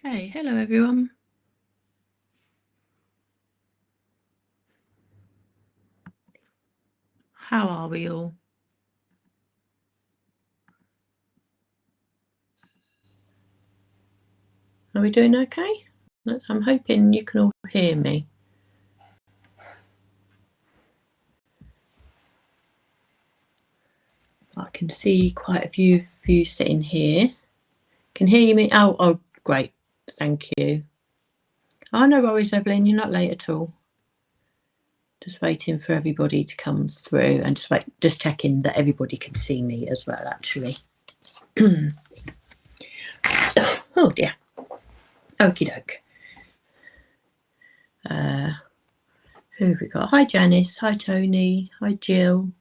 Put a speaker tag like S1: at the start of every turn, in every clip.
S1: Okay, hello everyone. How are we all? Are we doing okay? I'm hoping you can all hear me. I can see quite a few of you sitting here. Can hear me? Oh, great. Thank you. Oh, no worries, Evelyn. You're not late at all. Just waiting for everybody to come through and just checking that everybody can see me as well, actually. Oh dear. Okie doke. Who have we got? Hi Janice, hi Tony, hi Jill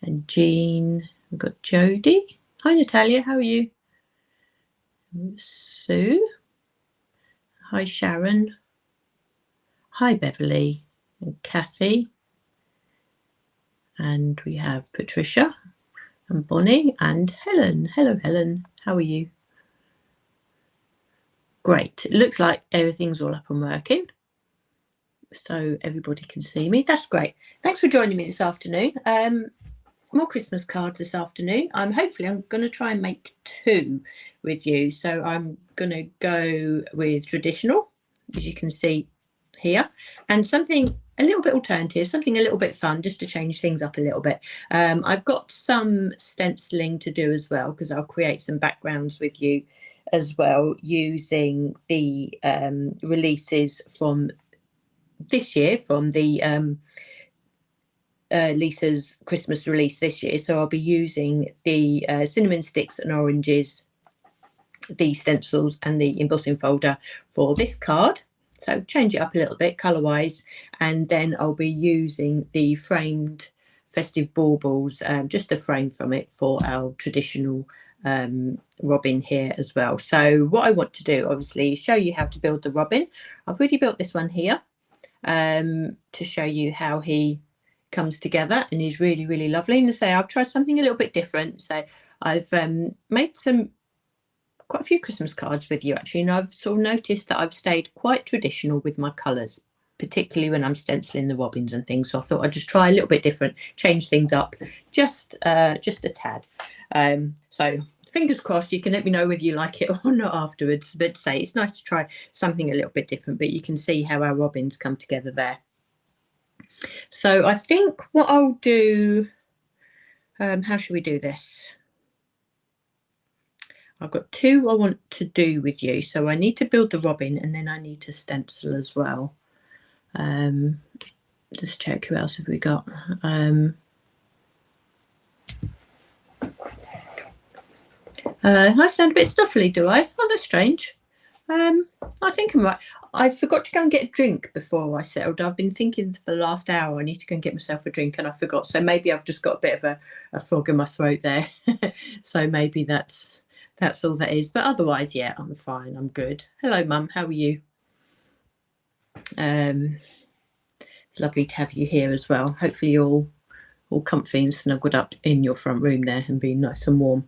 S1: and Jean. We've got Jodie. Hi Natalia, how are you? Sue. Hi Sharon. Hi Beverly and Kathy. And we have Patricia and Bonnie and Helen. Hello Helen, how are you? Great. It looks like everything's all up and working, so everybody can see me. That's great. Thanks for joining me this afternoon. More Christmas cards this afternoon. I'm going to try and make 2 with you. So I'm going to go with traditional, as you can see here, and something a little bit alternative, something a little bit fun, just to change things up a little bit. I've got some stenciling to do as well, because I'll create some backgrounds with you as well, using the releases from this year, from the Lisa's Christmas release this year. So I'll be using the cinnamon sticks and oranges, the stencils and the embossing folder for this card. So change it up a little bit colour wise, and then I'll be using the framed festive baubles, just the frame from it, for our traditional robin here as well. So what I want to do, obviously, is show you how to build the robin. I've already built this one here to show you how he comes together, and he's really lovely. And to say, I've tried something a little bit different. So I've made quite a few Christmas cards with you actually, and I've sort of noticed that I've stayed quite traditional with my colours, particularly when I'm stenciling the robins and things. So I thought I'd just try a little bit different, change things up just a tad. So fingers crossed, you can let me know whether you like it or not afterwards. But say it's nice to try something a little bit different, but you can see how our robins come together there. So I think what I'll do, how should we do this? I've got 2 I want to do with you. So I need to build the robin, and then I need to stencil as well. Just check, who else have we got? I sound a bit snuffly, do I? Oh, that's strange. I think I'm right. I forgot to go and get a drink before I settled. I've been thinking for the last hour I need to go and get myself a drink, and I forgot. So maybe I've just got a bit of a frog in my throat there. So maybe that's all that is. But otherwise, yeah, I'm fine. I'm good. Hello, Mum. How are you? It's lovely to have you here as well. Hopefully you're all comfy and snuggled up in your front room there and being nice and warm.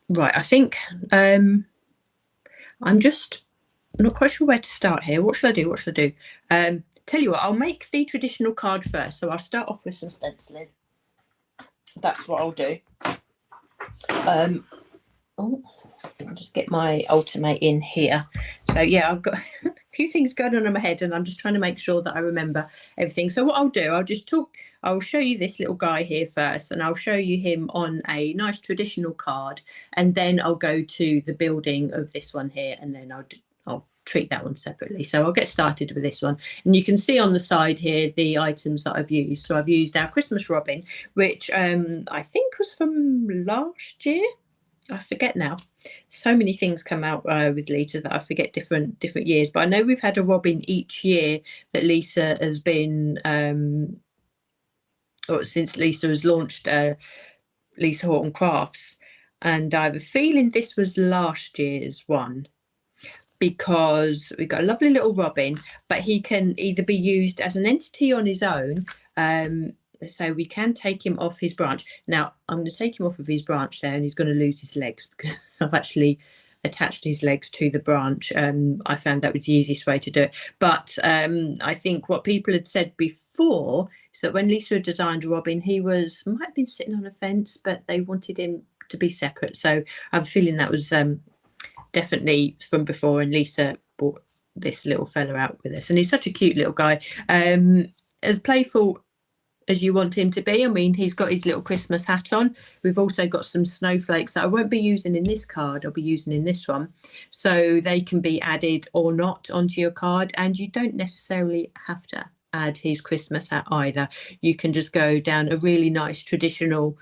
S1: Right, I think I'm just not quite sure where to start here. What should I do? Tell you what, I'll make the traditional card first. So I'll start off with some stenciling. That's what I'll do. I'll just get my Ultimate in here. So yeah, I've got a few things going on in my head, and I'm just trying to make sure that I remember everything. So what I'll do, I'll show you this little guy here first, and I'll show you him on a nice traditional card, and then I'll go to the building of this one here, and then I'll treat that one separately. So I'll get started with this one, and you can see on the side here the items that I've used. So I've used our Christmas robin, which I think was from last year. I forget now. So many things come out with Lisa that I forget different years. But I know we've had a robin each year that Lisa has been, or since Lisa has launched Lisa Horton Crafts, and I have a feeling this was last year's one, because we've got a lovely little robin, but he can either be used as an entity on his own. So we can take him off his branch. Now I'm going to take him off of his branch there, and he's going to lose his legs because I've actually attached his legs to the branch. I found that was the easiest way to do it. But I think what people had said before is that when Lisa had designed Robin, he might have been sitting on a fence, but they wanted him to be separate. So I have a feeling that was definitely from before, and Lisa brought this little fella out with us. And he's such a cute little guy. As playful as you want him to be. I mean, he's got his little Christmas hat on. We've also got some snowflakes that I won't be using in this card. I'll be using in this one. So they can be added or not onto your card. And you don't necessarily have to add his Christmas hat either. You can just go down a really nice traditional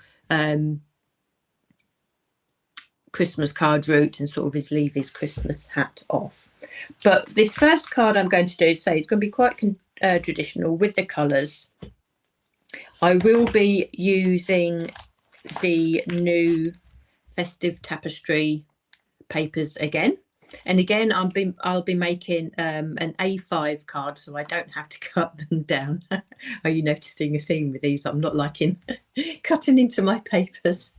S1: Christmas card route and sort of leave his Christmas hat off. But this first card I'm going to do, so it's going to be quite traditional with the colours. I will be using the new Festive Tapestry papers again. And again, I'll be making an A5 card, so I don't have to cut them down. Are you noticing a theme with these? I'm not liking cutting into my papers.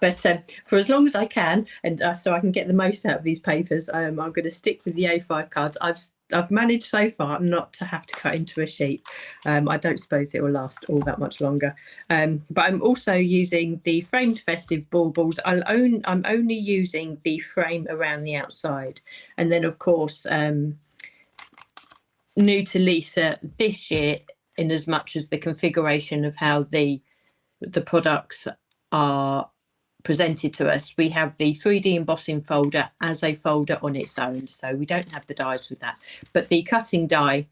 S1: But for as long as I can, and so I can get the most out of these papers, I'm going to stick with the A5 cards. I've managed so far not to have to cut into a sheet. I don't suppose it will last all that much longer. But I'm also using the framed festive baubles. I'm only using the frame around the outside. And then, of course, new to Lisa this year, in as much as the configuration of how the products are presented to us, we have the 3D embossing folder as a folder on its own, so we don't have the dies with that. But the cutting die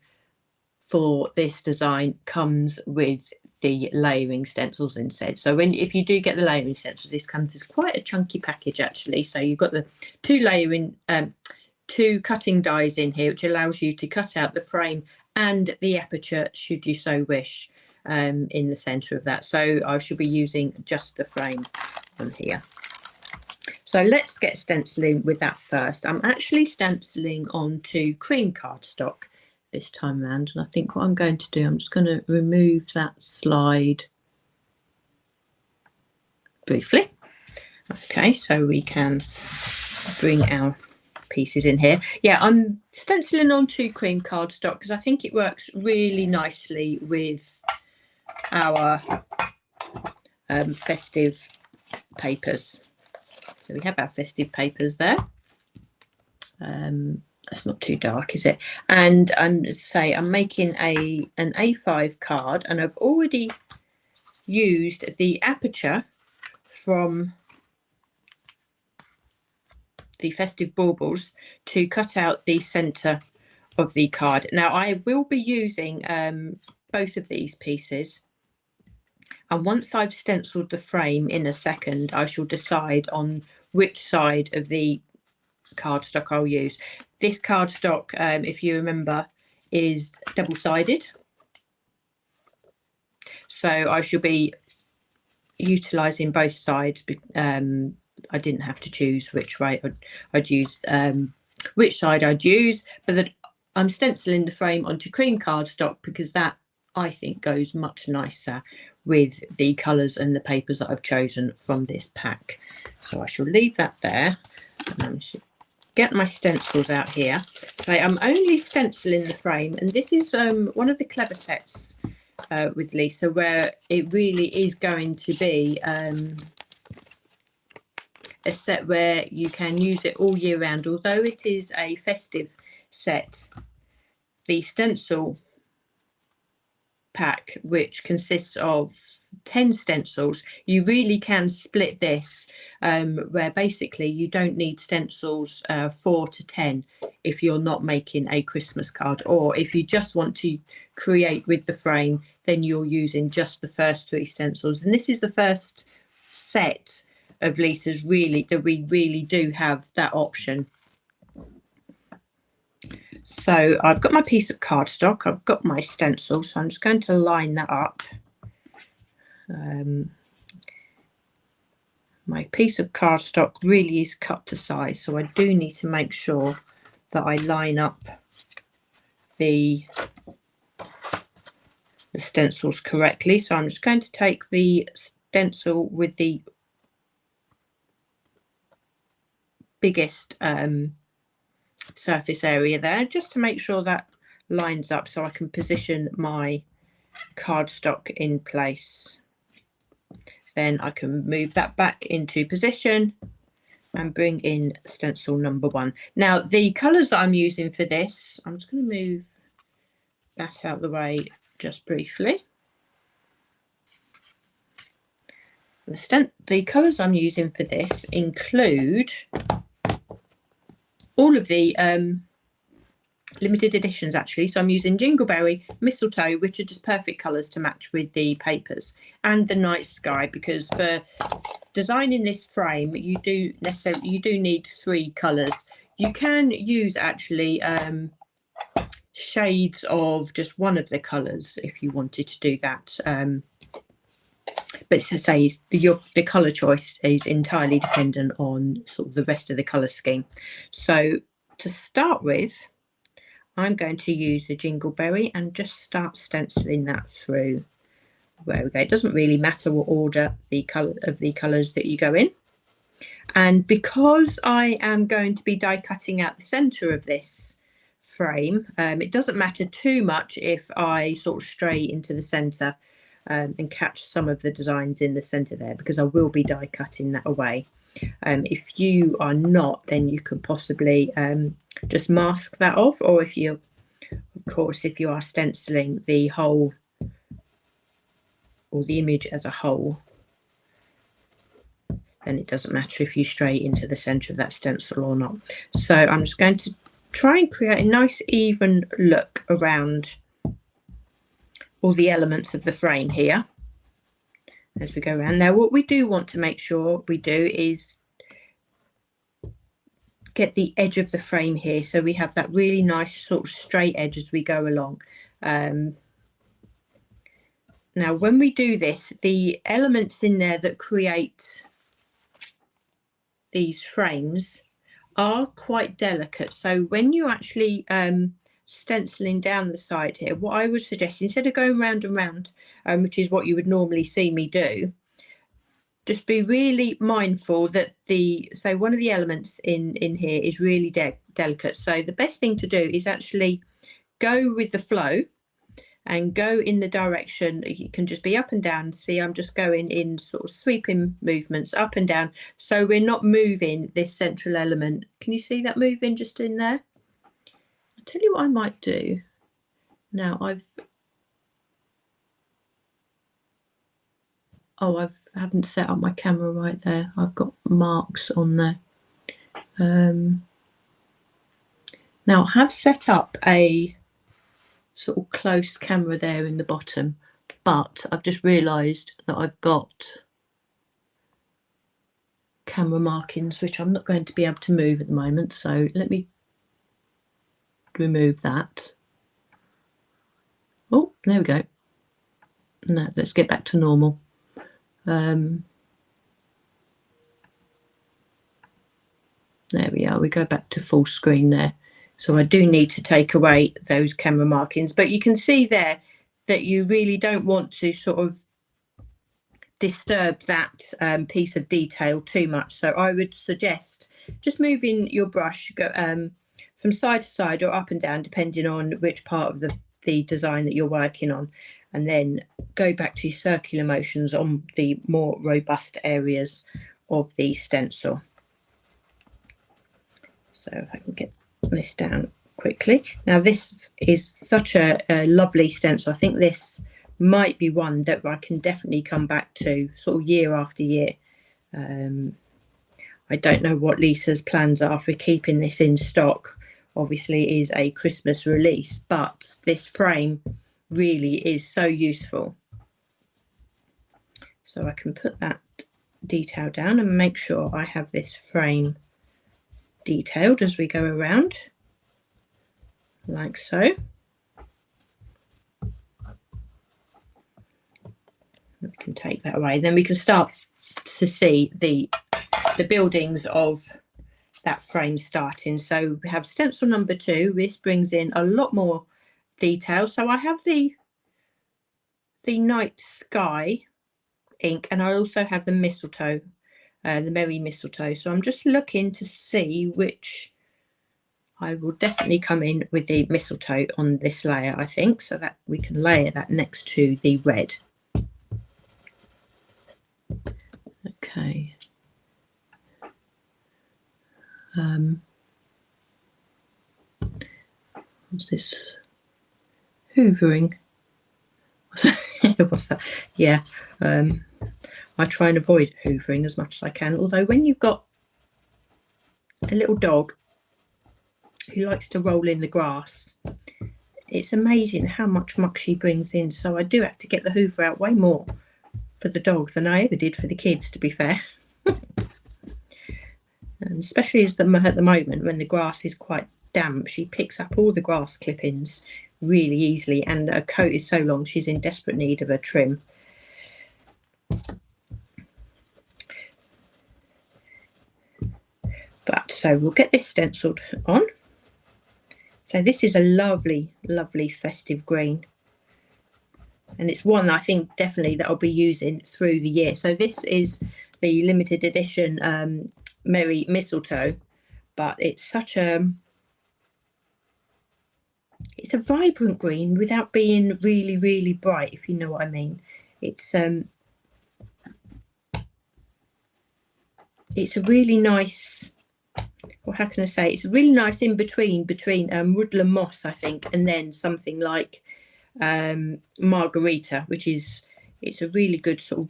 S1: for this design comes with the layering stencils instead. So if you do get the layering stencils, this comes as quite a chunky package actually. So you've got the two cutting dies in here, which allows you to cut out the frame and the aperture should you so wish. In the center of that, so I should be using just the frame on here. So let's get stenciling with that first. I'm actually stenciling onto cream cardstock this time around, and I think what I'm going to do, I'm just going to remove that slide briefly. Okay, so we can bring our pieces in here. Yeah, I'm stenciling onto cream cardstock because I think it works really nicely with our festive papers. So we have our festive papers there. That's not too dark, is it? And I'm making an A5 card, and I've already used the aperture from the festive baubles to cut out the center of the card. Now I will be using both of these pieces, and once I've stenciled the frame in a second, I shall decide on which side of the cardstock I'll use. This cardstock, if you remember, is double-sided, so I shall be utilising both sides. I didn't have to choose which way I'd use, which side I'd use, but that I'm stenciling the frame onto cream cardstock because that, I think, goes much nicer with the colours and the papers that I've chosen from this pack. So I shall leave that there, and I should get my stencils out here. So I'm only stenciling the frame, and this is one of the clever sets with Lisa, where it really is going to be a set where you can use it all year round. Although it is a festive set, the stencil pack, which consists of 10 stencils, you really can split this, where basically you don't need stencils 4 to 10 if you're not making a Christmas card, or if you just want to create with the frame, then you're using just the first 3 stencils. And this is the first set of Lisa's really that we really do have that option. So I've got my piece of cardstock, I've got my stencil, so I'm just going to line that up. My piece of cardstock really is cut to size, so I do need to make sure that I line up the stencils correctly. So I'm just going to take the stencil with the biggest surface area there, just to make sure that lines up so I can position my cardstock in place. Then I can move that back into position and bring in stencil number 1. Now the colours that I'm using for this, I'm just going to move that out of the way just briefly. The colours I'm using for this include all of the limited editions actually. So I'm using Jingleberry, Mistletoe, which are just perfect colours to match with the papers, and the Night Sky, because for designing this frame you do need 3 colours. You can use actually shades of just one of the colours if you wanted to do that, but to say the colour choice is entirely dependent on sort of the rest of the colour scheme. So to start with, I'm going to use the Jingleberry and just start stenciling that through. There we go. It doesn't really matter what order the colours that you go in. And because I am going to be die cutting out the centre of this frame, it doesn't matter too much if I sort of stray into the centre and catch some of the designs in the centre there, because I will be die cutting that away. If you are not, then you could possibly just mask that off, or if you are stenciling the whole or the image as a whole, then it doesn't matter if you stray into the centre of that stencil or not. So I'm just going to try and create a nice even look around all the elements of the frame here as we go around. Now what we do want to make sure we do is get the edge of the frame here, so we have that really nice sort of straight edge as we go along. Now when we do this, the elements in there that create these frames are quite delicate, so when you actually stenciling down the side here, what I would suggest, instead of going round and round, which is what you would normally see me do, just be really mindful that one of the elements in here is really delicate. So the best thing to do is actually go with the flow and go in the direction. You can just be up and down. See, I'm just going in sort of sweeping movements up and down, so we're not moving this central element. Can you see that moving just in there? I'll tell you what I might do. Now I haven't set up my camera right there. I've got marks on there. Now I have set up a sort of close camera there in the bottom, but I've just realised that I've got camera markings which I'm not going to be able to move at the moment, so let me remove that. Oh, there we go. No, let's get back to normal. There we are, we go back to full screen there. So I do need to take away those camera markings, but you can see there that you really don't want to sort of disturb that piece of detail too much. So I would suggest just moving your brush from side to side or up and down, depending on which part of the design that you're working on, and then go back to circular motions on the more robust areas of the stencil. So if I can get this down quickly. Now this is such a lovely stencil. I think this might be one that I can definitely come back to sort of year after year. I don't know what Lisa's plans are for keeping this in stock. Obviously it is a Christmas release, but this frame really is so useful. So I can put that detail down and make sure I have this frame detailed as we go around, like so. We can take that away. Then we can start to see the buildings of that frame starting. So we have stencil number 2. This brings in a lot more detail. So I have the Night Sky ink, and I also have the Mistletoe the Merry Mistletoe. So I'm just looking to see which I will definitely come in with the mistletoe on this layer, I think, so that we can layer that next to the red. Okay. What's this? Hoovering. What's that? Yeah. I try and avoid hoovering as much as I can, although when you've got a little dog who likes to roll in the grass, it's amazing how much muck she brings in. So I do have to get the hoover out way more for the dog than I ever did for the kids, to be fair. And especially at the moment when the grass is quite damp, she picks up all the grass clippings really easily, and her coat is so long she's in desperate need of a trim. But so we'll get this stenciled on. So this is a lovely, lovely festive green, and it's one I think definitely that I'll be using through the year. So this is the limited edition Merry Mistletoe, but it's such a vibrant green without being really, really bright, if you know what I mean. It's a really nice, well, how can I say, it's a really nice in between woodland moss, I think, and then something like margarita, which is, it's a really good sort of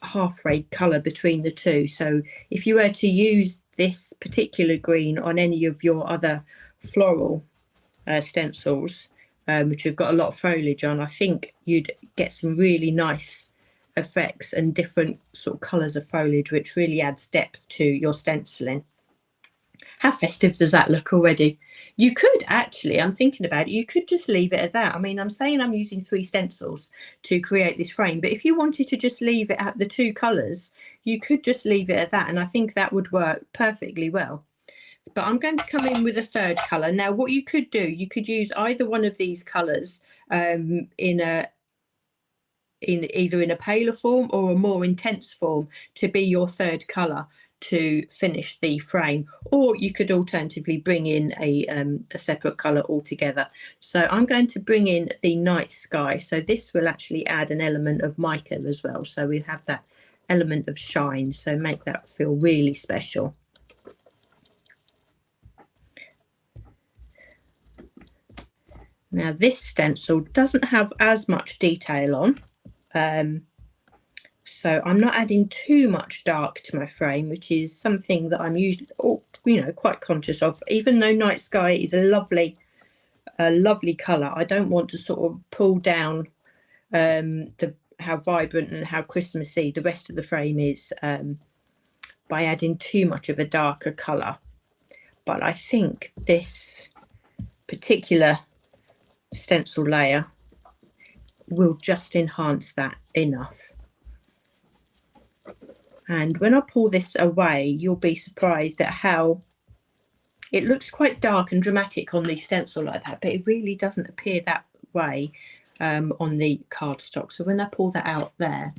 S1: halfway colour between the two. So if you were to use this particular green on any of your other floral stencils, which have got a lot of foliage on, I think you'd get some really nice effects and different sort of colours of foliage, which really adds depth to your stenciling. How festive does that look already? You could actually, I'm thinking about it, you could just leave it at that. I mean, I'm saying I'm using 3 stencils to create this frame, but if you wanted to just leave it at the 2 colours, you could just leave it at that, and I think that would work perfectly well. But I'm going to come in with a 3rd colour. Now, what you could do, you could use either one of these colours in either in a paler form or a more intense form to be your 3rd colour to finish the frame, or you could alternatively bring in a separate colour altogether. So I'm going to bring in the night sky, so this will actually add an element of mica as well, so we have that element of shine, so make that feel really special. Now this stencil doesn't have as much detail on, so I'm not adding too much dark to my frame, which is something that I'm usually, quite conscious of. Even though night sky is a lovely colour, I don't want to sort of pull down how vibrant and how Christmassy the rest of the frame is by adding too much of a darker colour. But I think this particular stencil layer will just enhance that enough. And when I pull this away, you'll be surprised at how it looks quite dark and dramatic on the stencil like that, but it really doesn't appear that way on the cardstock. So when I pull that out there,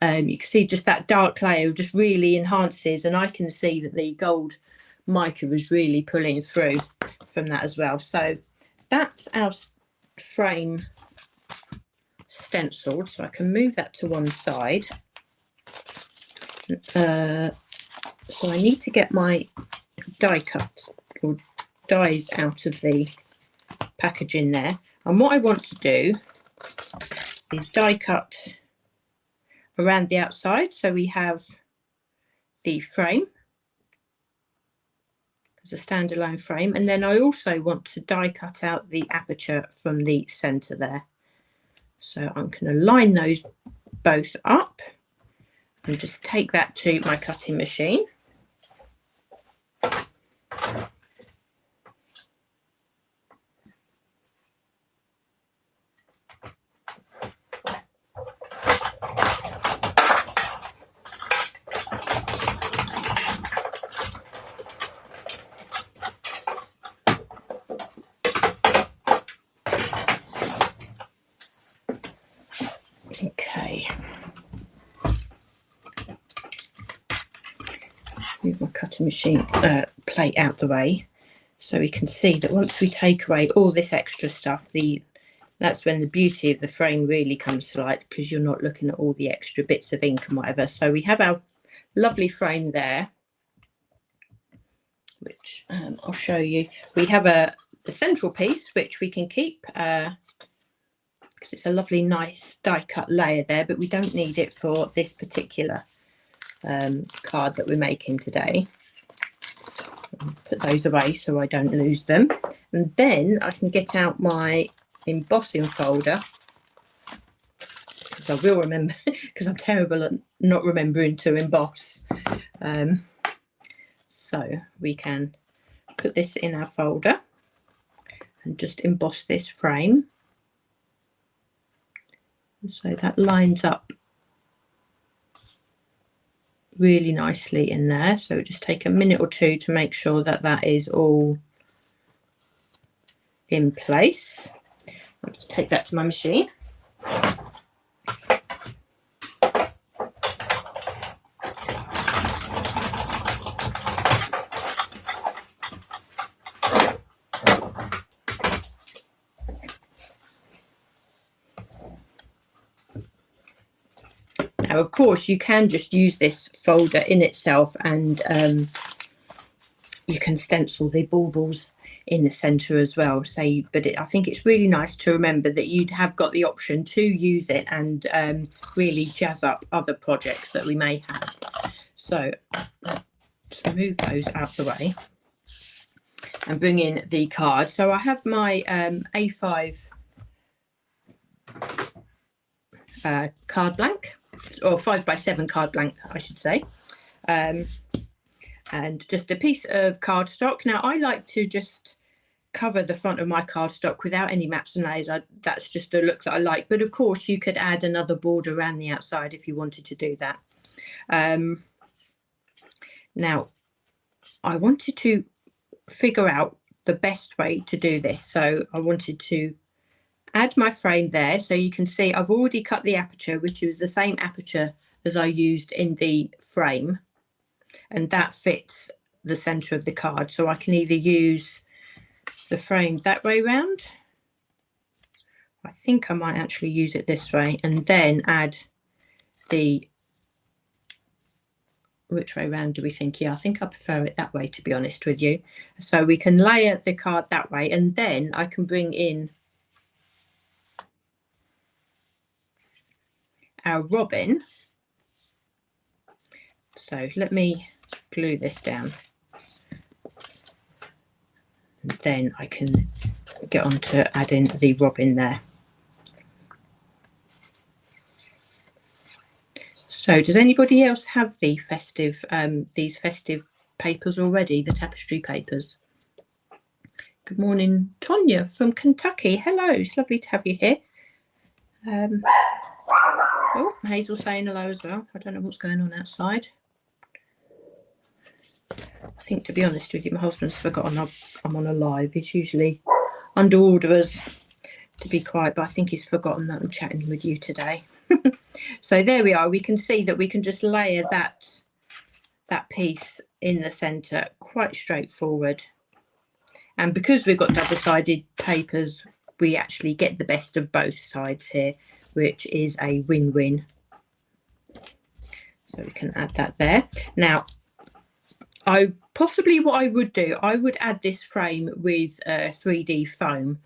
S1: you can see just that dark layer just really enhances, and I can see that the gold mica is really pulling through from that as well. So that's our frame stenciled, so I can move that to one side. So I need to get my die cuts or dies out of the packaging there, and what I want to do is die cut around the outside, so we have the frame as a standalone frame, and then I also want to die cut out the aperture from the center there. So I'm going to line those both up and just take that to my cutting machine. Okay. move my cutting machine plate out the way so we can see that once we take away all this extra stuff, that's when the beauty of the frame really comes to light, because you're not looking at all the extra bits of ink and whatever. So we have our lovely frame there, which I'll show you. We have the central piece which we can keep because it's a lovely nice die cut layer there, but we don't need it for this particular card that we're making today. Put those away so I don't lose them, and then I can get out my embossing folder, because I will remember, because I'm terrible at not remembering to emboss. So we can put this in our folder and just emboss this frame. So that lines up really nicely in there. So just take a minute or two to make sure that that is all in place. I'll just take that to my machine. Now, of course, you can just use this folder in itself, and you can stencil the baubles in the centre as well. But I think it's really nice to remember that you'd have got the option to use it and really jazz up other projects that we may have. So let's move those out the way and bring in the card. So I have my A5 card blank, or 5x7 card blank, I should say. And just a piece of cardstock. Now, I like to just cover the front of my cardstock without any maps and layers. That's just a look that I like. But of course, you could add another border around the outside if you wanted to do that. Now, I wanted to figure out the best way to do this. So I wanted to add my frame there. So you can see I've already cut the aperture, which is the same aperture as I used in the frame. And that fits the centre of the card. So I can either use the frame that way round. I think I might actually use it this way, and then add the, which way round do we think? Yeah, I think I prefer it that way, to be honest with you. So we can layer the card that way, and then I can bring in our robin. So let me glue this down, and then I can get on to adding the robin there. So does anybody else have the festive these festive papers already, the tapestry papers? Good morning, Tonya from Kentucky. Hello, it's lovely to have you here. Oh, Hazel's saying hello as well. I don't know what's going on outside. I think, to be honest with you, my husband's forgotten I'm on a live. He's usually under orders to be quiet, but I think he's forgotten that I'm chatting with you today. So there we are. We can see that we can just layer that piece in the centre, quite straightforward. And because we've got double-sided papers, we actually get the best of both sides here, which is a win-win. So we can add that there. Now, what I would do, I would add this frame with 3D foam.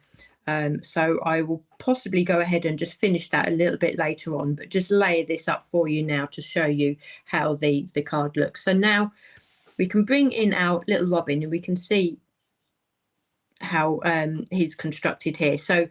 S1: So I will possibly go ahead and just finish that a little bit later on, but just layer this up for you now to show you how the card looks. So now we can bring in our little robin, and we can see how he's constructed here. So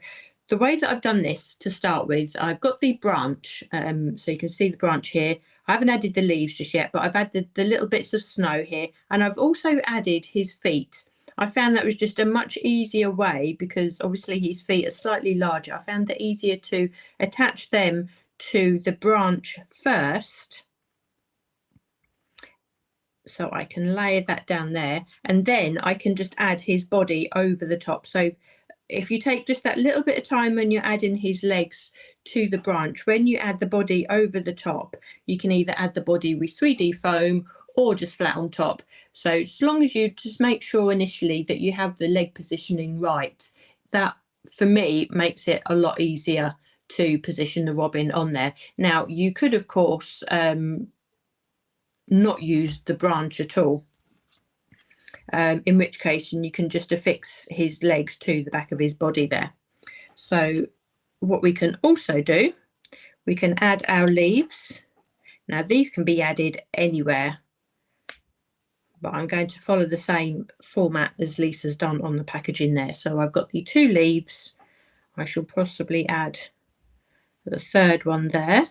S1: the way that I've done this to start with, I've got the branch, so you can see the branch here. I haven't added the leaves just yet, but I've added the little bits of snow here, and I've also added his feet. I found that was just a much easier way, because obviously his feet are slightly larger. I found it easier to attach them to the branch first. So I can layer that down there, and then I can just add his body over the top. So if you take just that little bit of time when you're adding his legs to the branch, when you add the body over the top, you can either add the body with 3D foam, or just flat on top. So as long as you just make sure initially that you have the leg positioning right, that for me makes it a lot easier to position the robin on there. Now you could of course not use the branch at all, in which case you can just affix his legs to the back of his body there. So what we can also do, we can add our leaves. Now these can be added anywhere, but I'm going to follow the same format as Lisa's done on the packaging there. So I've got the 2 leaves. I shall possibly add the 3rd one there.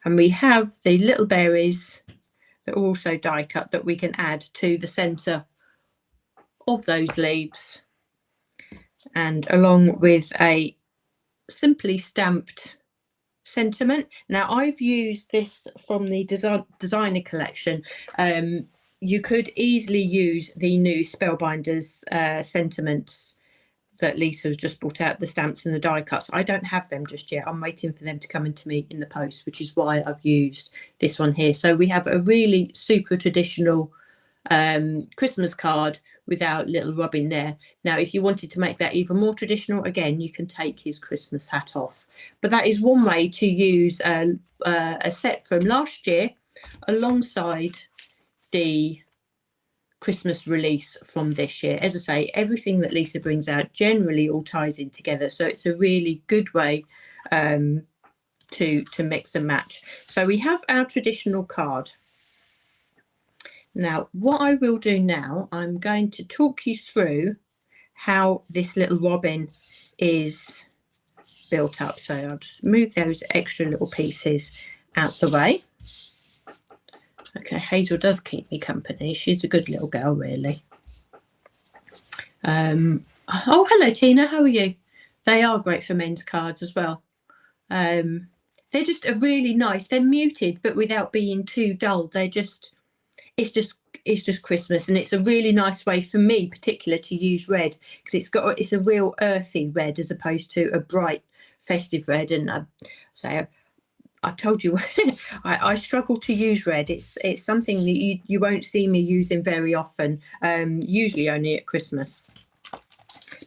S1: And we have the little berries that are also die cut that we can add to the centre of those leaves, and along with a simply stamped sentiment. Now I've used this from the designer collection. You could easily use the new Spellbinders sentiments that Lisa has just brought out, the stamps and the die cuts. I don't have them just yet. I'm waiting for them to come into me in the post, which is why I've used this one here. So we have a really super traditional Christmas card without little robin there. Now if you wanted to make that even more traditional, again you can take his Christmas hat off. But that is one way to use a set from last year alongside the Christmas release from this year. As I say, everything that Lisa brings out generally all ties in together, so it's a really good way to mix and match. So we have our traditional card. Now what I will do now, I'm going to talk you through how this little robin is built up. So I'll just move those extra little pieces out the way. Okay, Hazel does keep me company. She's a good little girl, really. Oh, hello, Tina. How are you? They are great for men's cards as well. They're just a really nice. They're muted, but without being too dull. They're just, it's just Christmas, and it's a really nice way for me, particular, to use red because it's a real earthy red as opposed to a bright festive red. And I've told you, I struggle to use red. It's something that you won't see me using very often, usually only at Christmas.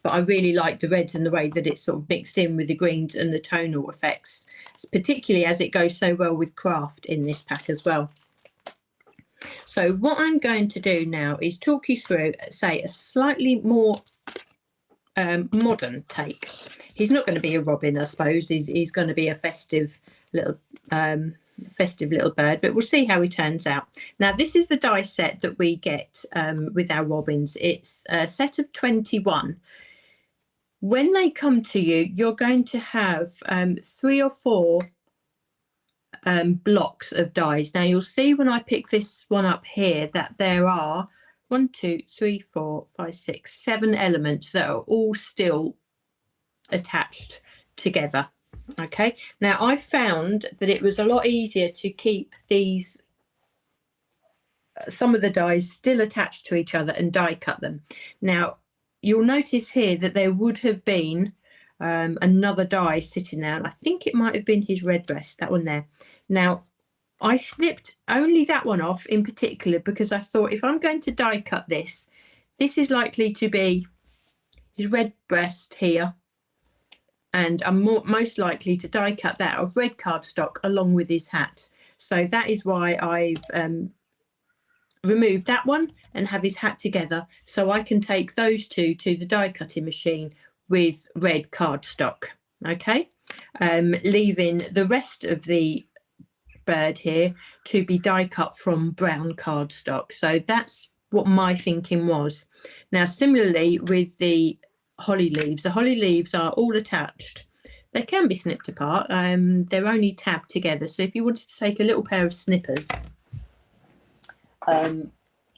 S1: But I really like the reds and the way that it's sort of mixed in with the greens and the tonal effects, particularly as it goes so well with craft in this pack as well. So what I'm going to do now is talk you through, say, a slightly more modern take. He's not going to be a robin, I suppose. He's going to be a festive little bird, but we'll see how he turns out. Now this is the die set that we get with our robins. It's a set of 21. When they come to you, you're going to have 3 or 4 blocks of dies. Now you'll see when I pick this one up here that there are 1, 2, 3, 4, 5, 6, 7 elements that are all still attached together. Okay, now I found that it was a lot easier to keep these, some of the dies still attached to each other and die cut them. Now you'll notice here that there would have been another die sitting there, and I think it might have been his red breast, that one there. Now I snipped only that one off in particular because I thought if I'm going to die cut this is likely to be his red breast here, and I'm most likely to die cut that of red cardstock along with his hat. So that is why I've removed that one and have his hat together, so I can take those two to the die cutting machine with red cardstock. Okay, leaving the rest of the bird here to be die cut from brown cardstock. So that's what my thinking was. Now similarly with the holly leaves, the holly leaves are all attached. They can be snipped apart. They're only tabbed together, so if you wanted to take a little pair of snippers,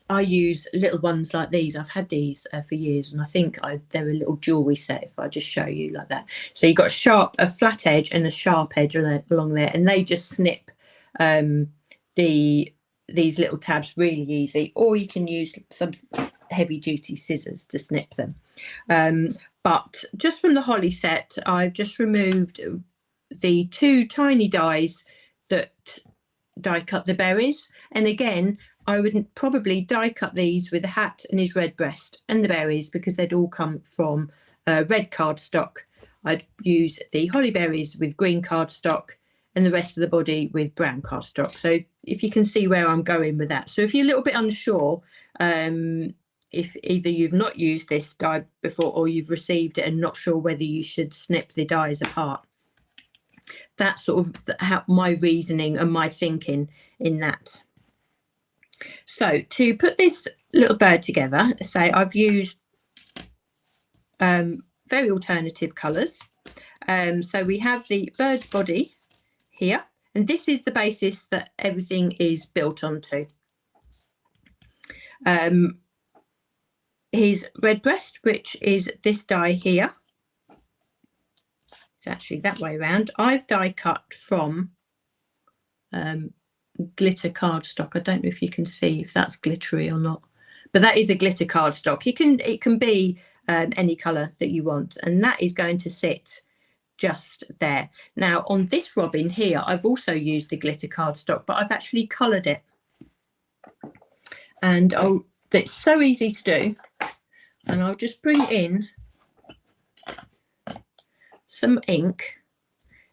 S1: I use little ones like these. I've had these for years, and I think they're a little jewelry set if I just show you like that. So you've got a flat edge and a sharp edge along there, and they just snip these little tabs really easy, or you can use some heavy duty scissors to snip them. But just from the holly set, I've just removed the 2 tiny dies that die cut the berries. And again, I would probably die cut these with the hat and his red breast and the berries, because they'd all come from red cardstock. I'd use the holly berries with green cardstock and the rest of the body with brown cardstock. So if you can see where I'm going with that. So if you're a little bit unsure, if either you've not used this die before or you've received it and not sure whether you should snip the dies apart, that's sort of how my reasoning and my thinking in that. So to put this little bird together, say I've used very alternative colours. So we have the bird's body here, and this is the basis that everything is built onto. His red breast, which is this die here. It's actually that way around. I've die cut from glitter cardstock. I don't know if you can see if that's glittery or not, but that is a glitter cardstock. It can be any colour that you want, and that is going to sit just there. Now on this robin here, I've also used the glitter cardstock, but I've actually coloured it, and it's so easy to do. And I'll just bring in some ink.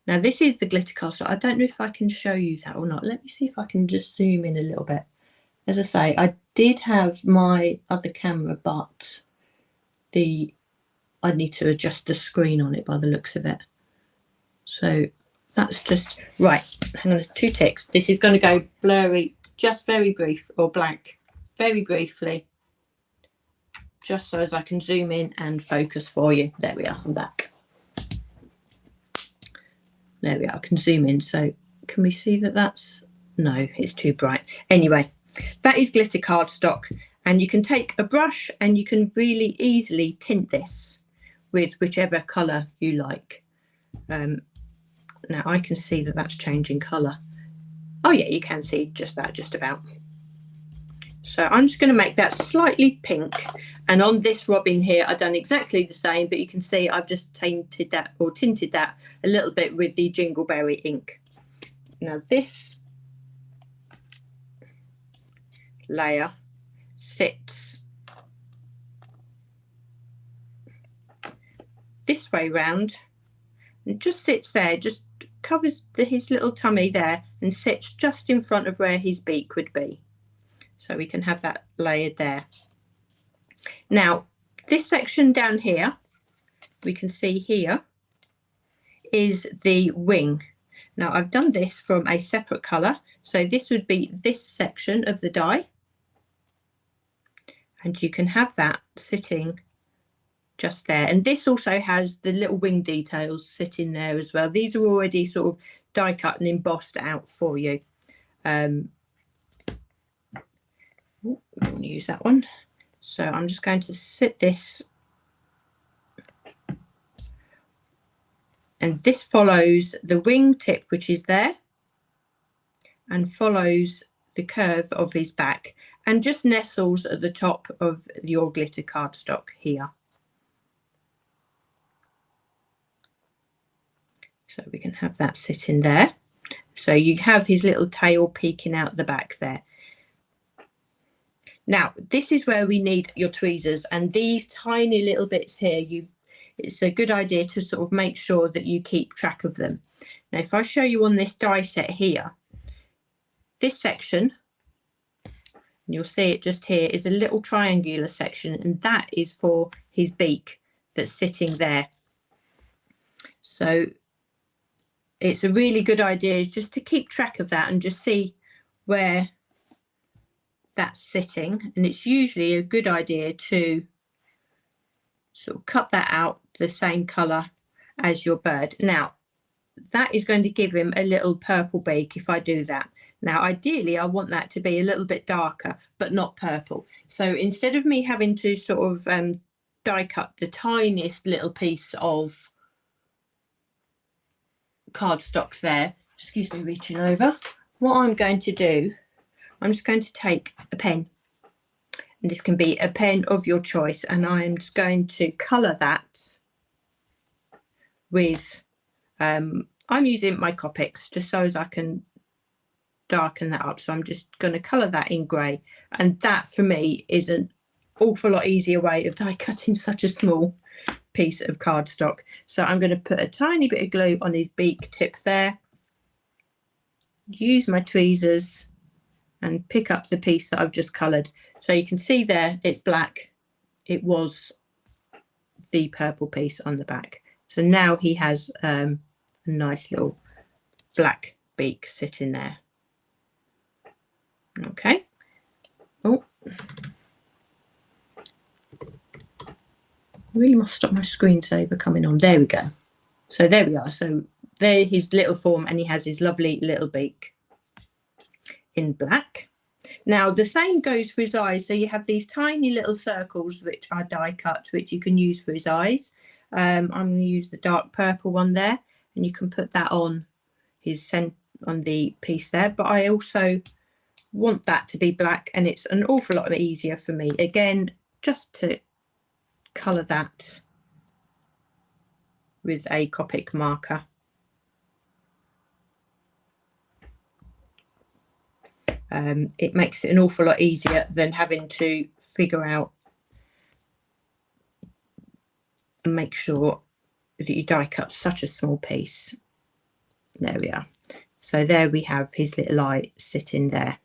S1: Now this is the glitter cardstock. I don't know if I can show you that or not. Let me see if I can just zoom in a little bit. As I say, I did have my other camera, but I need to adjust the screen on it by the looks of it. So that's just right. Hang on, 2 ticks. This is going to go blurry, just very brief, or blank, very briefly, just so as I can zoom in and focus for you. There we are. I'm back. There we are. I can zoom in. So can we see that that's, no, it's too bright. Anyway, that is glitter cardstock, and you can take a brush and you can really easily tint this with whichever colour you like. Now I can see that that's changing colour. Oh yeah, you can see just about. So I'm just going to make that slightly pink, and on this robin here I've done exactly the same, but you can see I've just tinted that a little bit with the Jingleberry ink. Now this layer sits this way round and just sits there, just covers his little tummy there and sits just in front of where his beak would be. So we can have that layered there. Now this section down here, we can see here, is the wing. Now I've done this from a separate colour, so this would be this section of the die, and you can have that sitting just there. And this also has the little wing details sitting there as well. These are already sort of die cut and embossed out for you. We want to use that one, so I'm just going to sit this, and this follows the wing tip, which is there, and follows the curve of his back, and just nestles at the top of your glitter cardstock here. So we can have that sitting there. So you have his little tail peeking out the back there. Now this is where we need your tweezers, and these tiny little bits here, it's a good idea to sort of make sure that you keep track of them. Now if I show you on this die set here, this section, and you'll see it just here, is a little triangular section, and that is for his beak that's sitting there. So it's a really good idea just to keep track of that and just see where that's sitting, and it's usually a good idea to sort of cut that out the same colour as your bird. Now that is going to give him a little purple beak if I do that. Now ideally I want that to be a little bit darker but not purple, so instead of me having to sort of die cut the tiniest little piece of cardstock there, excuse me reaching over, what I'm going to do, I'm just going to take a pen, and this can be a pen of your choice, and I'm just going to colour that with I'm using my Copics just so as I can darken that up. So I'm just going to colour that in grey, and that for me is an awful lot easier way of die cutting such a small piece of cardstock. So I'm going to put a tiny bit of glue on his beak tip there, use my tweezers and pick up the piece that I've just coloured. So you can see there it's black, it was the purple piece on the back. So now he has a nice little black beak sitting there. Okay. Oh, really must stop my screensaver coming on. There we go. So there we are. So there his little form, and he has his lovely little beak in black. Now the same goes for his eyes. So you have these tiny little circles which are die cut, which you can use for his eyes. I'm going to use the dark purple one there, and you can put that on his on the piece there. But I also want that to be black, and it's an awful lot easier for me again just to colour that with a Copic marker. It makes it an awful lot easier than having to figure out and make sure that you die cut such a small piece. There we are. So there we have his little eye sitting there.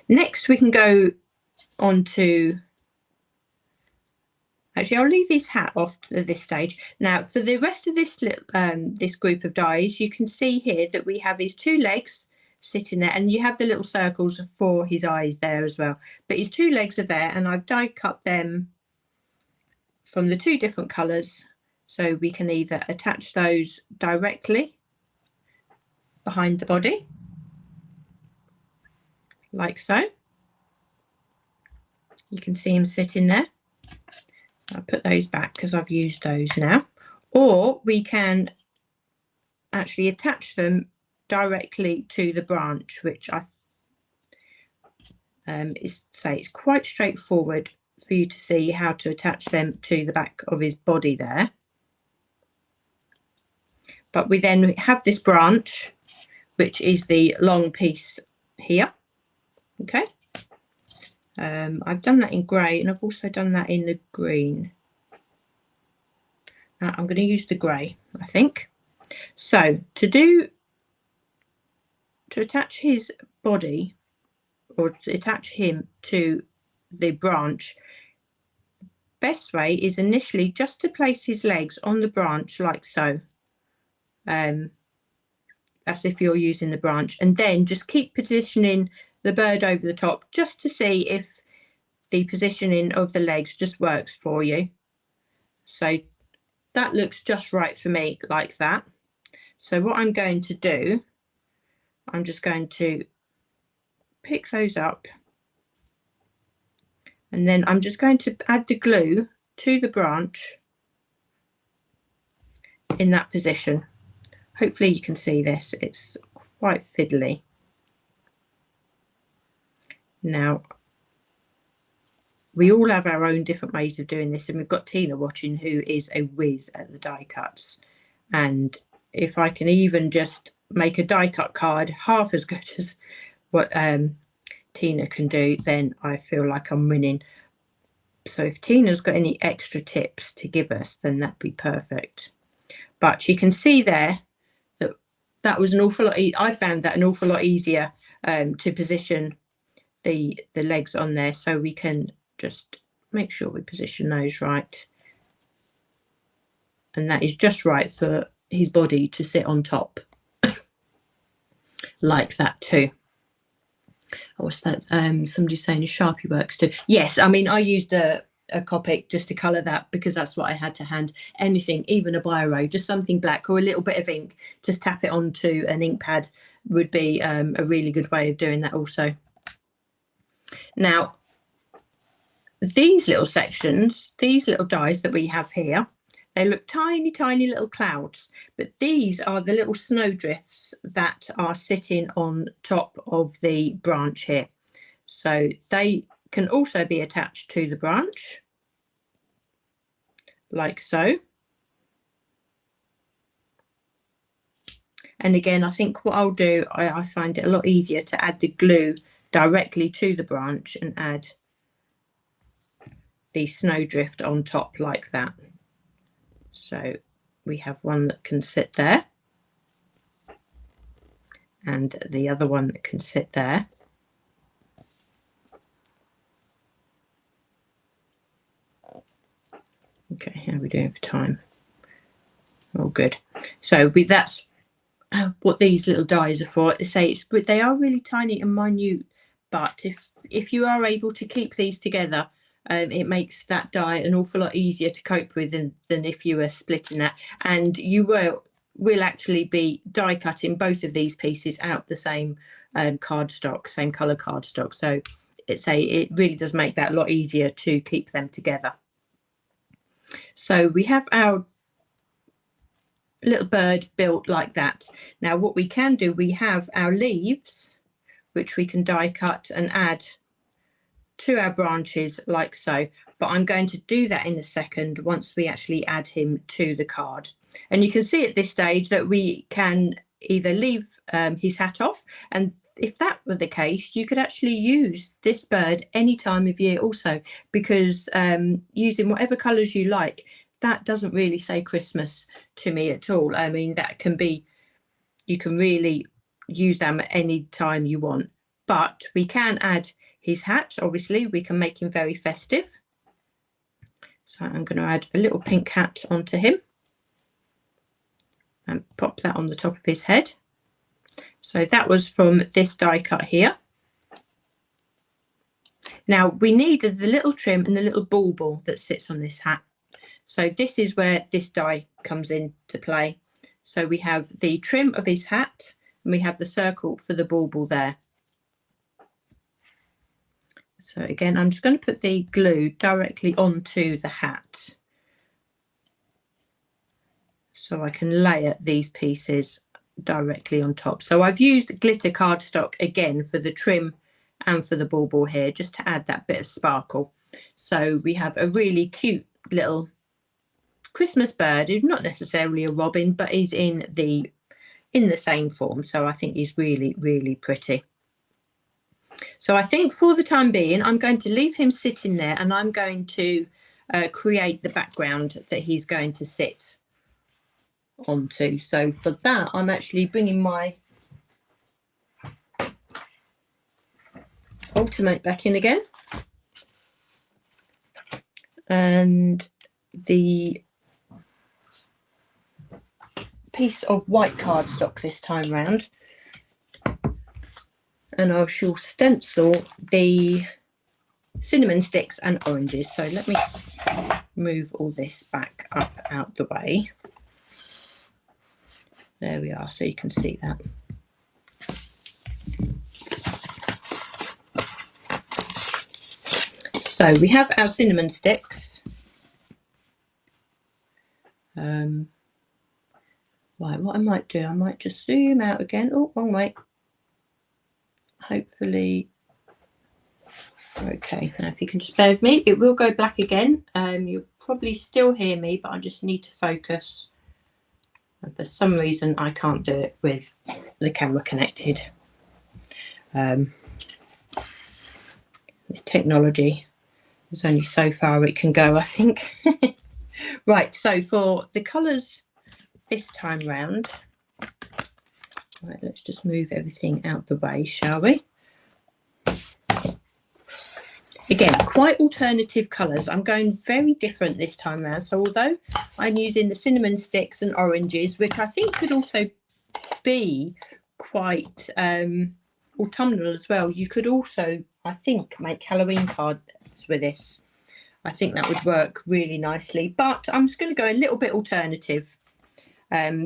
S1: Next we can go on to, actually I'll leave his hat off at this stage. Now for the rest of this this group of dies, you can see here that we have his two legs sitting there, and you have the little circles for his eyes there as well. But his two legs are there, and I've die cut them from the two different colours, so we can either attach those directly behind the body, like so. You can see him sitting there. I'll put those back because I've used those now. Or we can actually attach them directly to the branch, which it's quite straightforward for you to see how to attach them to the back of his body there. But we then have this branch, which is the long piece here. Okay. I've done that in grey, and I've also done that in the green. I'm going to use the grey, I think. So to attach his body, or to attach him to the branch, best way is initially just to place his legs on the branch like so. That's if you're using the branch, and then just keep positioning the bird over the top just to see if the positioning of the legs just works for you. So that looks just right for me, like that. So what I'm going to do, I'm just going to pick those up, and then I'm just going to add the glue to the branch in that position. Hopefully you can see this, it's quite fiddly. Now we all have our own different ways of doing this, and we've got Tina watching, who is a whiz at the die cuts, and if I can even just make a die cut card half as good as what Tina can do, then I feel like I'm winning. So if Tina's got any extra tips to give us, then that'd be perfect. But you can see there that that was an awful lot. I found that an awful lot easier to position the legs on there, so we can just make sure we position those right, and that is just right for his body to sit on top like that too. Oh, what's that? Somebody's saying Sharpie works too. Yes, I mean I used a Copic just to colour that because that's what I had to hand. Anything, even a biro, just something black or a little bit of ink, just tap it onto an ink pad would be a really good way of doing that also. Now these little sections, these little dies that we have here, they look tiny, tiny little clouds, but these are the little snowdrifts that are sitting on top of the branch here. So they can also be attached to the branch, like so. And again, I think what I'll do, I find it a lot easier to add the glue directly to the branch and add the snowdrift on top like that. So we have one that can sit there and the other one that can sit there. Okay, how are we doing for time? Oh, good. So that's what these little dies are for. They are really tiny and minute, but if you are able to keep these together, it makes that die an awful lot easier to cope with than if you were splitting that. And you will actually be die cutting both of these pieces out the same cardstock, same colour cardstock. So it really does make that a lot easier to keep them together. So we have our little bird built like that. Now what we can do, we have our leaves which we can die cut and add to our branches like so, but I'm going to do that in a second once we actually add him to the card. And you can see at this stage that we can either leave his hat off, and if that were the case, you could actually use this bird any time of year also, because using whatever colours you like, that doesn't really say Christmas to me at all. I mean, that can be, you can really use them at any time you want. But we can add his hat, obviously, we can make him very festive. So I'm going to add a little pink hat onto him and pop that on the top of his head. So that was from this die cut here. Now we need the little trim and the little bauble that sits on this hat. So this is where this die comes into play. So we have the trim of his hat and we have the circle for the bauble there. So again, I'm just going to put the glue directly onto the hat so I can layer these pieces directly on top. So I've used glitter cardstock again for the trim and for the bauble here, just to add that bit of sparkle. So we have a really cute little Christmas bird, who's not necessarily a robin, but he's in the same form. So I think he's really, really pretty. So I think for the time being, I'm going to leave him sitting there, and I'm going to create the background that he's going to sit onto. So for that, I'm actually bringing my Ultimate back in again, and the piece of white cardstock this time round, and I shall stencil the cinnamon sticks and oranges. So let me move all this back up out the way. There we are, so you can see that. So we have our cinnamon sticks. Right, what I might do, I might just zoom out again. Oh, wrong way. Hopefully, okay. Now if you can just bear with me, it will go black again. You'll probably still hear me, but I just need to focus. And for some reason, I can't do it with the camera connected. This technology, there's only so far it can go, I think. Right, so for the colours this time round, right, let's just move everything out the way, shall we? Again, quite alternative colours. I'm going very different this time round. So although I'm using the cinnamon sticks and oranges, which I think could also be quite autumnal as well, you could also, I think, make Halloween cards with this. I think that would work really nicely, but I'm just going to go a little bit alternative,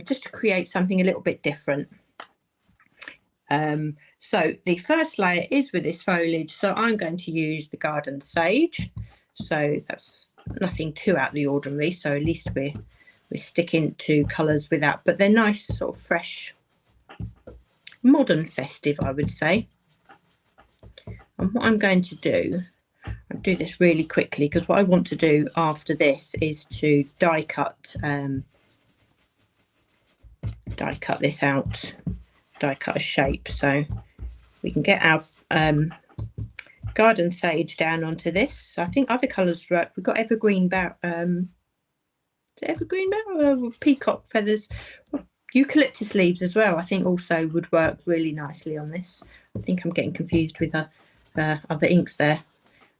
S1: just to create something a little bit different. So the first layer is with this foliage, so I'm going to use the garden sage. So that's nothing too out of the ordinary, so at least we're sticking to colours with that, but they're nice, sort of fresh, modern, festive, I would say. And what I'm going to do, I'll do this really quickly, because what I want to do after this is to die cut die cut this out, die cut a shape, so we can get our garden sage down onto this. I think other colours work. We've got evergreen evergreen or peacock feathers, eucalyptus leaves as well. I think also would work really nicely on this. I think I'm getting confused with other inks there,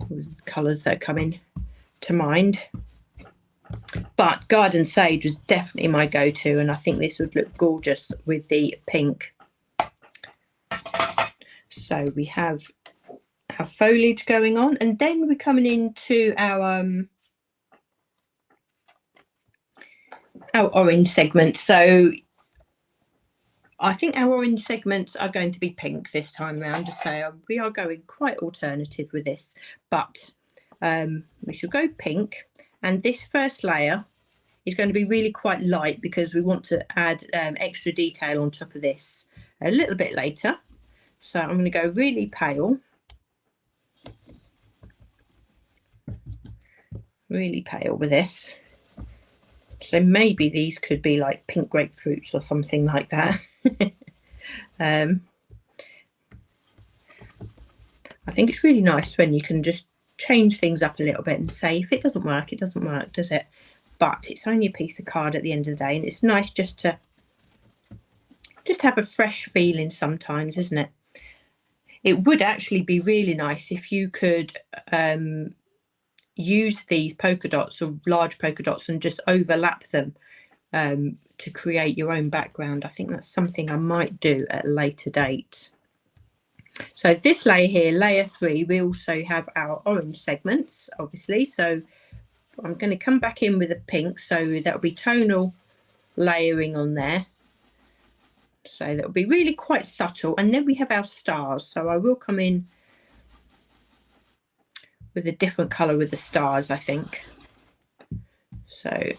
S1: with colours that are coming to mind. But garden sage was definitely my go-to, and I think this would look gorgeous with the pink. So we have our foliage going on, and then we're coming into our orange segment. So I think our orange segments are going to be pink this time around. So we are going quite alternative with this, but we should go pink. And this first layer is going to be really quite light because we want to add extra detail on top of this a little bit later. So I'm going to go really pale. Really pale with this. So maybe these could be like pink grapefruits or something like that. I think it's really nice when you can just change things up a little bit and say, if it doesn't work, it doesn't work, does it? But it's only a piece of card at the end of the day, and it's nice just to have a fresh feeling sometimes, isn't it? It would actually be really nice if you could use these polka dots or large polka dots and just overlap them to create your own background. I think that's something I might do at a later date. So this layer here, layer 3, we also have our orange segments, obviously. So I'm going to come back in with a pink, so that'll be tonal layering on there. So that'll be really quite subtle. And then we have our stars. So I will come in with a different colour with the stars, I think. So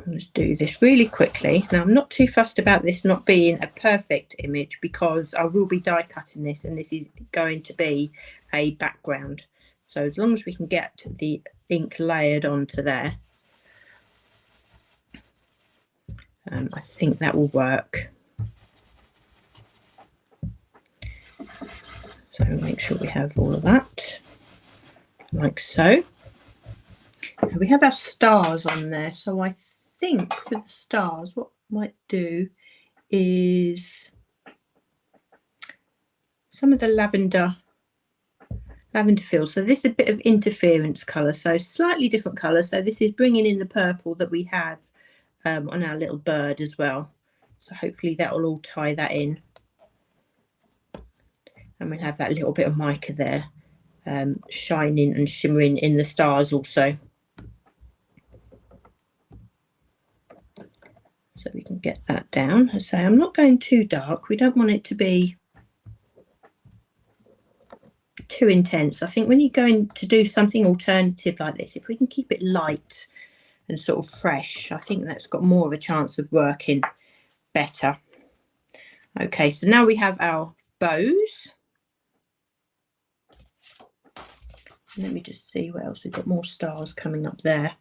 S1: let's do this really quickly. Now I'm not too fussed about this not being a perfect image because I will be die cutting this, and this is going to be a background. So as long as we can get the ink layered onto there, I think that will work. So make sure we have all of that, like so. Now we have our stars on there, so I think for the stars what I might do is some of the lavender Fields. So this is a bit of interference colour, so slightly different colour. So this is bringing in the purple that we have on our little bird as well. So hopefully that will all tie that in. And we'll have that little bit of mica there shining and shimmering in the stars also. So we can get that down. I say I'm not going too dark. We don't want it to be too intense. I think when you're going to do something alternative like this, if we can keep it light and sort of fresh, I think that's got more of a chance of working better. Okay, so now we have our bows. Let me just see what else we've got. More stars coming up there.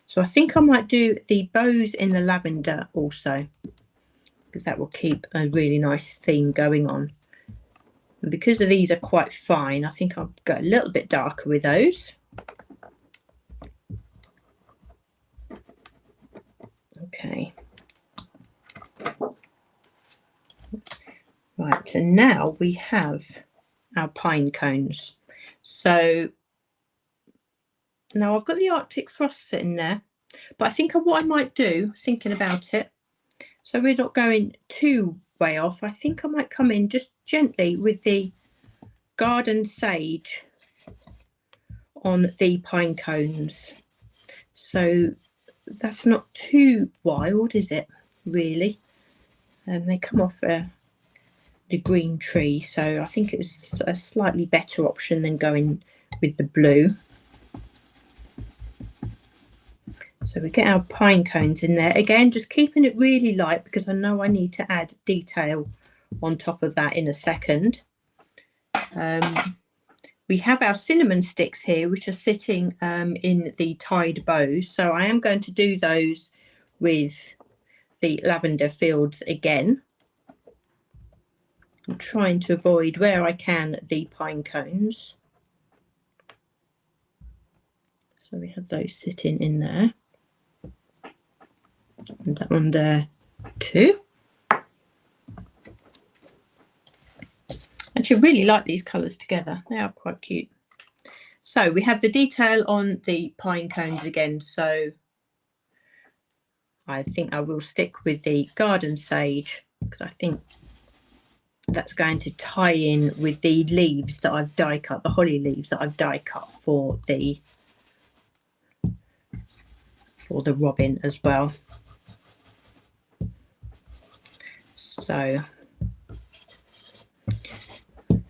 S1: So I think I might do the bows in the lavender also, because that will keep a really nice theme going on. And because of these are quite fine, I think I'll go a little bit darker with those. Okay. Right, and now we have our pine cones. So now I've got the Arctic frost sitting there, but I think what I might do, thinking about it, so we're not going too way off, I think I might come in just gently with the garden sage on the pine cones. So that's not too wild, is it, really? And they come off the green tree, so I think it's a slightly better option than going with the blue. So we get our pine cones in there. Again, just keeping it really light because I know I need to add detail on top of that in a second. We have our cinnamon sticks here, which are sitting in the tied bows. So I am going to do those with the Lavender Fields again. I'm trying to avoid, where I can, the pine cones. So we have those sitting in there. And that one there too. Actually, I really like these colours together. They are quite cute. So we have the detail on the pine cones again. So I think I will stick with the garden sage because I think that's going to tie in with the leaves that I've die cut, the holly leaves that I've die cut for the robin as well. So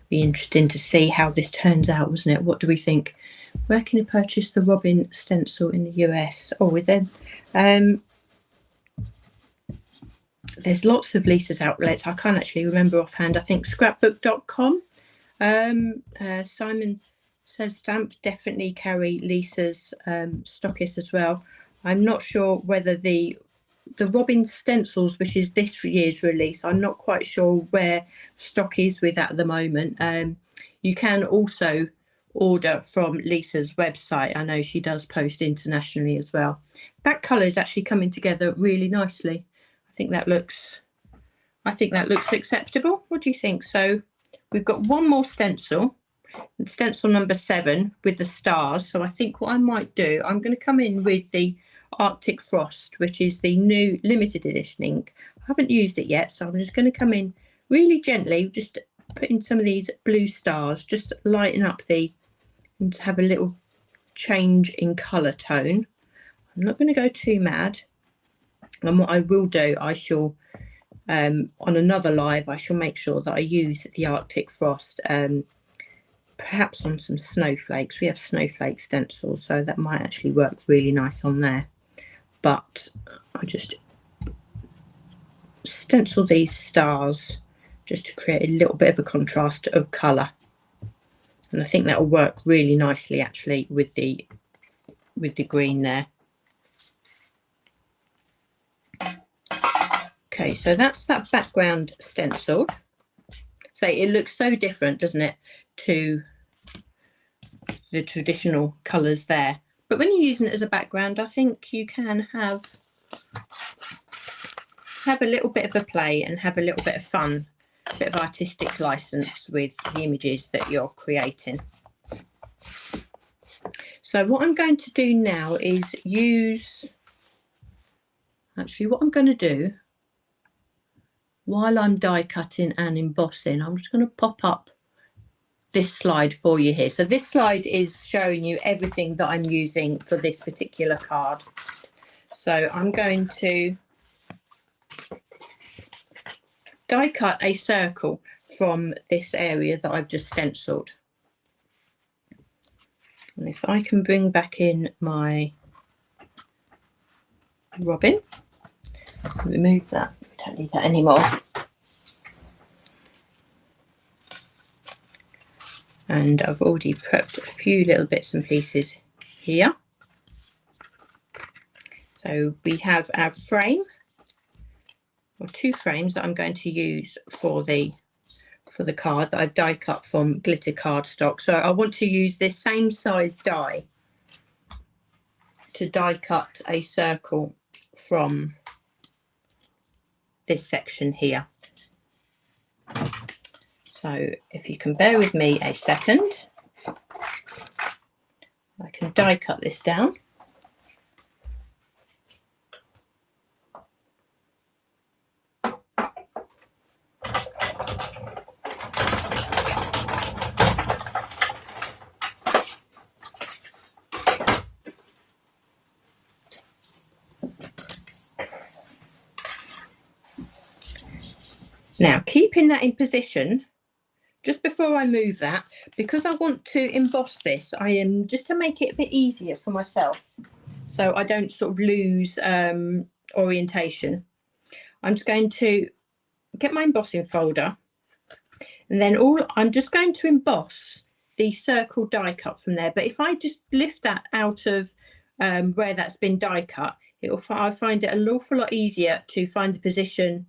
S1: be interesting to see how this turns out, wasn't it? What do we think? Where can you purchase the robin stencil in the US? Oh, there's lots of Lisa's outlets. I can't actually remember offhand. I think scrapbook.com. Simon says Stamp definitely carry Lisa's stockists as well. I'm not sure whether the Robin Stencils, which is this year's release, I'm not quite sure where stock is with that at the moment. You can also order from Lisa's website. I know she does post internationally as well. That colour is actually coming together really nicely. I think that looks acceptable. What do you think? So we've got one more stencil, stencil number 7 with the stars. So I think what I might do, I'm going to come in with the Arctic Frost, which is the new limited edition ink. I haven't used it yet, so I'm just going to come in really gently, just put in some of these blue stars, just lighten up and to have a little change in colour tone. I'm not going to go too mad. And what I will do, I shall, on another live, I shall make sure that I use the Arctic Frost, perhaps on some snowflakes. We have snowflake stencils, so that might actually work really nice on there. But I just stencil these stars just to create a little bit of a contrast of colour. And I think that will work really nicely actually with the green there. Okay, so that's that background stenciled. So it looks so different, doesn't it, to the traditional colours there. But when you're using it as a background, I think you can have a little bit of a play and have a little bit of fun, a bit of artistic license with the images that you're creating. So what I'm going to do now is what I'm going to do while I'm die cutting and embossing, I'm just going to pop up this slide for you here. So this slide is showing you everything that I'm using for this particular card. So I'm going to die cut a circle from this area that I've just stenciled. And if I can bring back in my robin, remove that, don't need that anymore. And I've already prepped a few little bits and pieces here. So we have our frame, or 2 frames that I'm going to use for the card that I've die cut from glitter cardstock. So I want to use this same size die to die cut a circle from this section here. So if you can bear with me a second, I can die cut this down. Now, keeping that in position, just before I move that, because I want to emboss this, I am just to make it a bit easier for myself, so I don't sort of lose orientation. I'm just going to get my embossing folder, and then I'm just going to emboss the circle die cut from there. But if I just lift that out of where that's been die cut, I find it an awful lot easier to find the position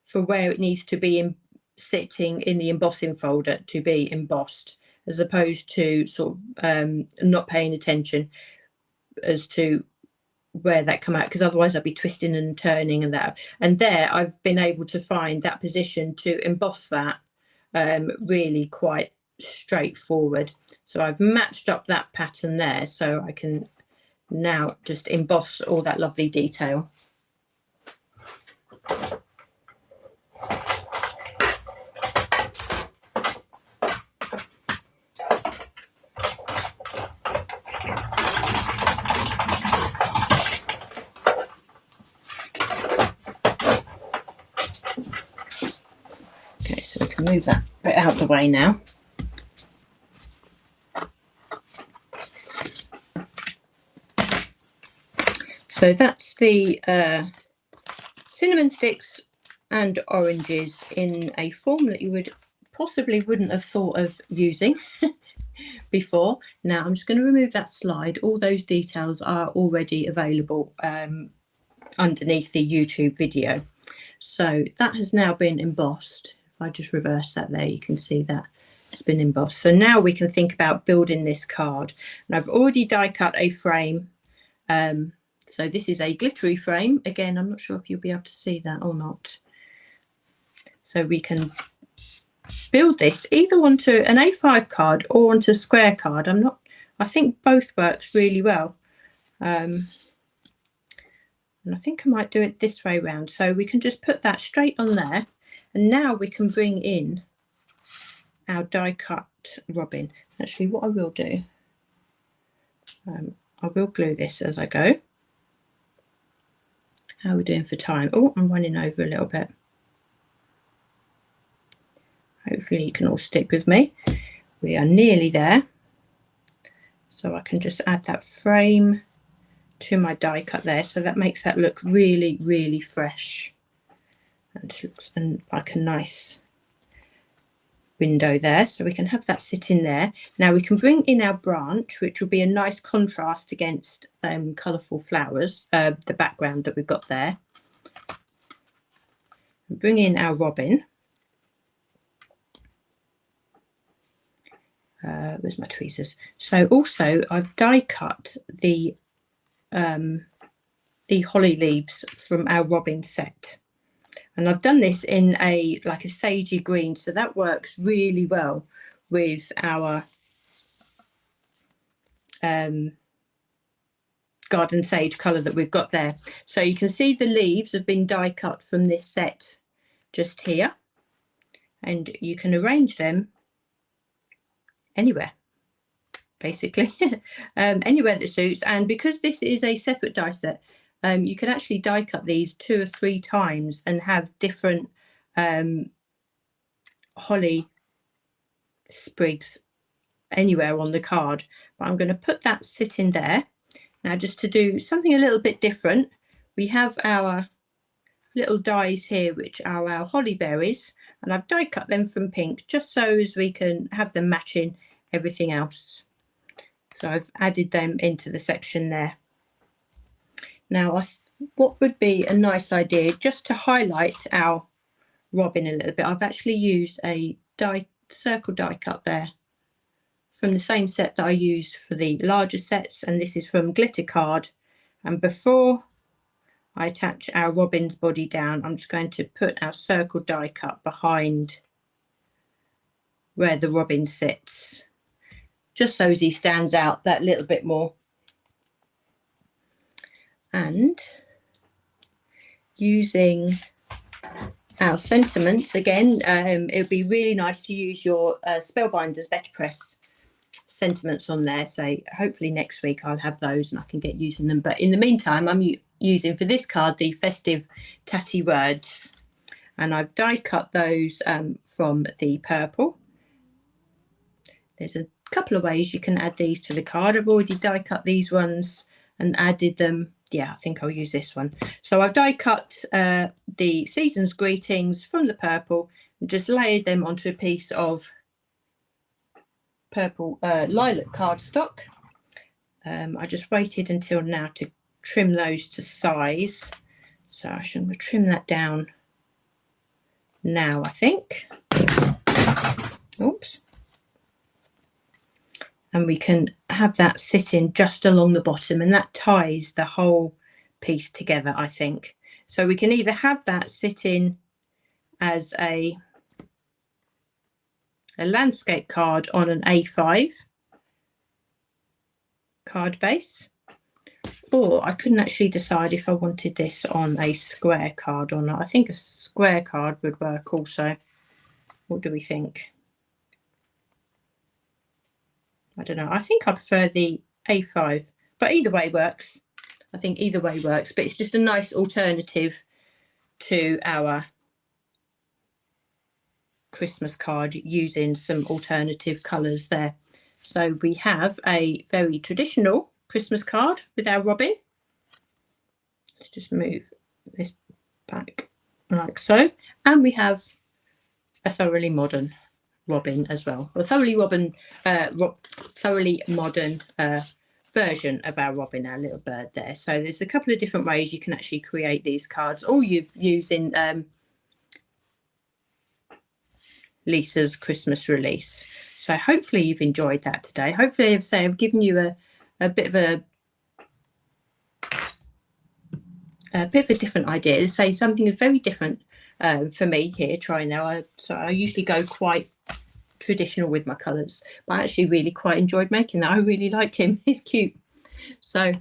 S1: for where it needs to be sitting in the embossing folder to be embossed, as opposed to sort of not paying attention as to where that come out, because otherwise I'd be twisting and turning and that. And there I've been able to find that position to emboss that really quite straightforward. So I've matched up that pattern there, so I can now just emboss all that lovely detail. Okay, so we can move that bit out of the way now. So that's the cinnamon sticks and oranges in a form that you wouldn't have thought of using before. Now I'm just going to remove that slide. All those details are already available underneath the YouTube video. So that has now been embossed. If I just reverse that there, you can see that it's been embossed. So now we can think about building this card. And I've already die cut a frame. So this is a glittery frame. Again, I'm not sure if you'll be able to see that or not. So we can build this either onto an A5 card or onto a square card. I think both works really well. And I think I might do it this way round. So we can just put that straight on there. And now we can bring in our die cut robin. Actually, what I will do, I will glue this as I go. How are we doing for time? Oh, I'm running over a little bit. Hopefully you can all stick with me. We are nearly there. So I can just add that frame to my die cut there. So that makes that look really, really fresh. And it looks like a nice window there. So we can have that sitting there. Now we can bring in our branch, which will be a nice contrast against colourful flowers, the background that we've got there. Bring in our robin. Where's my tweezers? So also I've die cut the holly leaves from our robin set. And I've done this in like a sagey green, so that works really well with our garden sage colour that we've got there. So you can see the leaves have been die cut from this set just here, and you can arrange them anywhere, basically, anywhere that suits. And because this is a separate die set, you can actually die cut these 2 or 3 times and have different holly sprigs anywhere on the card. But I'm going to put that sitting there. Now, just to do something a little bit different, we have our little dies here, which are our holly berries, and I've die cut them from pink just so as we can have them matching everything else. So I've added them into the section there. Now, what would be a nice idea, just to highlight our robin a little bit, I've actually used a circle die cut there from the same set that I used for the larger sets, and this is from Glitter Card. And before I attach our robin's body down, I'm just going to put our circle die cut behind where the robin sits, just so as he stands out that little bit more. And using our sentiments again, it would be really nice to use your Spellbinders Letterpress sentiments on there. So hopefully next week I'll have those and I can get using them. But in the meantime, I'm using for this card the Festive Tatty words, and I've die cut those from the purple. There's a couple of ways you can add these to the card. I've already die cut these ones and added them. Yeah, I think I'll use this one. So I've die cut the Season's Greetings from the purple and just layered them onto a piece of purple lilac cardstock. I just waited until now to trim those to size. So I should trim that down now, I think. Oops. And we can have that sitting just along the bottom, and that ties the whole piece together, I think. So we can either have that sitting as a landscape card on an A5 card base, or I couldn't actually decide if I wanted this on a square card or not. I think a square card would work also. What do we think? I don't know. I think I prefer the A5, but either way works. I think either way works, but it's just a nice alternative to our Christmas card using some alternative colours there. So we have a very traditional Christmas card with our robin. Let's just move this back like so. And we have a thoroughly modern robin as well. A thoroughly modern version of our robin, our little bird there. So there's a couple of different ways you can actually create these cards, all using Lisa's Christmas release. So hopefully you've enjoyed that today. Hopefully I've given you a bit of a different idea. To say something is very different for me here trying now. So I usually go quite traditional with my colours, but I actually really quite enjoyed making that. I really like him. He's cute. So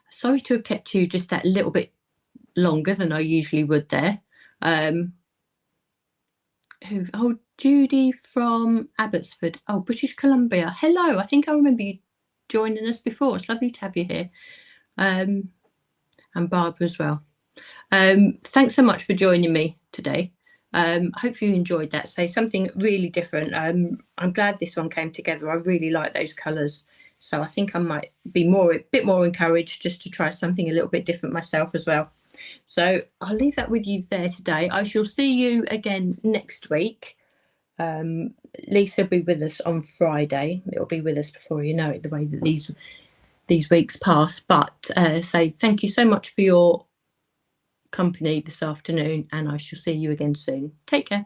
S1: sorry to have kept you just that little bit longer than I usually would there. Oh, Judy from Abbotsford. Oh, British Columbia. Hello. I think I remember you joining us before. It's lovely to have you here. And Barbara as well. Thanks so much for joining me today. I hope you enjoyed that. Say something really different. I'm glad this one came together. I really like those colours. So I think I might be a bit more encouraged just to try something a little bit different myself as well. So I'll leave that with you there today. I shall see you again next week. Lisa will be with us on Friday. It'll be with us before you know it, the way that these weeks pass. But say thank you so much for your company this afternoon, and I shall see you again soon. Take care.